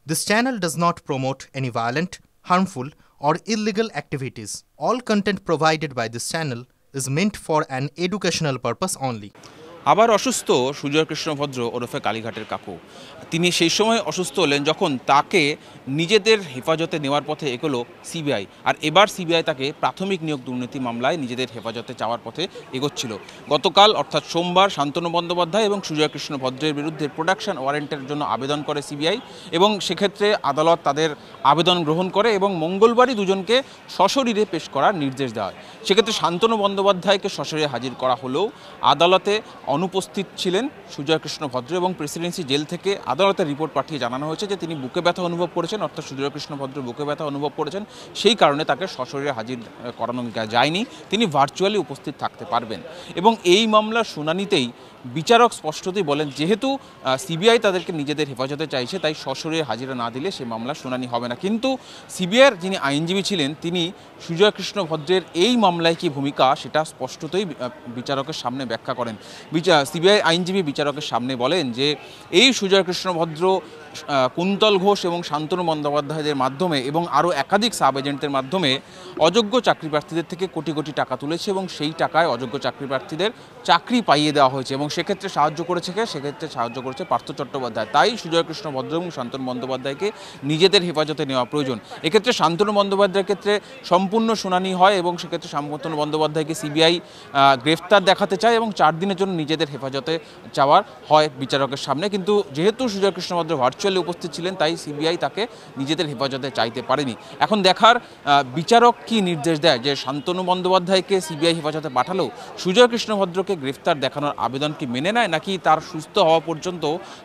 This channel does not promote any violent, harmful, or illegal activities. All content provided by this channel is meant for an educational purpose only. আবার অসুস্থ সুজয় কৃষ্ণ ভদ্র ওরফে কালীঘাটের কাকু। তিনি সেই সময় অসুস্থ হলেন যখন তাকে নিজেদের হেফাজতে নেওয়ার পথে এগোলো সিবিআই। আর এবার সিবিআই তাকে প্রাথমিক নিয়োগ দুর্নীতি মামলায় নিজেদের হেফাজতে যাওয়ার পথে এগোচ্ছিল। গতকাল অর্থাৎ সোমবার শান্তনু বন্দ্যোপাধ্যায় এবং সুজয় কৃষ্ণ ভদ্রের বিরুদ্ধে প্রোডাকশন ওয়ারেন্টের জন্য আবেদন করে সিবিআই এবং সেক্ষেত্রে আদালত তাদের আবেদন গ্রহণ করে এবং মঙ্গলবারই দুজনকে সশরীরে পেশ করার নির্দেশ দেওয়া হয়। সেক্ষেত্রে শান্তনু বন্দ্যোপাধ্যায়কে সশরীরে হাজির করা হলেও আদালতে অনুপস্থিত ছিলেন সুজয় কৃষ্ণ ভদ্র এবং প্রেসিডেন্সি জেল থেকে আদালতের রিপোর্ট পাঠিয়ে জানানো হয়েছে যে তিনি বুকে ব্যথা অনুভব করেছেন, অর্থাৎ সুজয় কৃষ্ণ ভদ্র বুকে ব্যথা অনুভব করেছেন, সেই কারণে তাকে সশরীরে হাজির করানো যায়নি, তিনি ভার্চুয়ালি উপস্থিত থাকতে পারবেন। এবং এই মামলার শুনানিতেই বিচারক স্পষ্টতই বলেন যেহেতু সিবিআই তাদেরকে নিজেদের হেফাজতে চাইছে তাই সশরীরে হাজিরা না দিলে সে মামলার শুনানি হবে না। কিন্তু সিবিআইয়ের যিনি আইনজীবী ছিলেন তিনি সুজয় কৃষ্ণ ভদ্রের এই মামলায় কী ভূমিকা সেটা স্পষ্টতই বিচারকের সামনে ব্যাখ্যা করেন। সিবিআই আইনজীবী বিচারকের সামনে বলেন যে এই সুজয় কৃষ্ণ ভদ্র কুন্তল ঘোষ এবং শান্তনু বন্দ্যোপাধ্যায়দের মাধ্যমে এবং আরও একাধিক সাব এজেন্টদের মাধ্যমে অযোগ্য চাকরি প্রার্থীদের থেকে কোটি কোটি টাকা তুলেছে এবং সেই টাকায় অযোগ্য চাকরি প্রার্থীদের চাকরি পাইয়ে দেওয়া হয়েছে এবং সেক্ষেত্রে সাহায্য করেছে পার্থ চট্টোপাধ্যায়। তাই সুজয় কৃষ্ণ ভদ্র এবং শান্তনু বন্দ্যোপাধ্যায়কে নিজেদের হেফাজতে নেওয়া প্রয়োজন। এক্ষেত্রে শান্তনু বন্দ্যোপাধ্যায়ের ক্ষেত্রে সম্পূর্ণ শুনানি হয় এবং সেক্ষেত্রে শান্তনু বন্দ্যোপাধ্যায়কে সিবিআই গ্রেফতার দেখাতে চায় এবং 4 দিনের জন্য নিজেদের হেফাজতে যাওয়ার হয় বিচারকের সামনে। কিন্তু যেহেতু সুজয় কৃষ্ণ ভদ্র ভার্চুয়ালি উপস্থিত ছিলেন তাই সিবিআই তাকে নিজেদের হেফাজতে চাইতে পারেনি। এখন দেখার বিচারক কি নির্দেশ দেয়, যে শান্তনু বন্দ্যোপাধ্যায়কে সিবিআই হেফাজতে পাঠালেও সুজয় কৃষ্ণ ভদ্রকে গ্রেফতার দেখানোর আবেদন কি মেনে নেয় নাকি তার সুস্থ হওয়া পর্যন্ত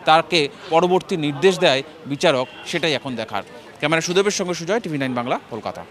তাকে পরবর্তী নির্দেশ দেয় বিচারক, সেটাই এখন দেখার। ক্যামেরা সুদেবের সঙ্গে সুজয়, TV9 বাংলা, কলকাতা।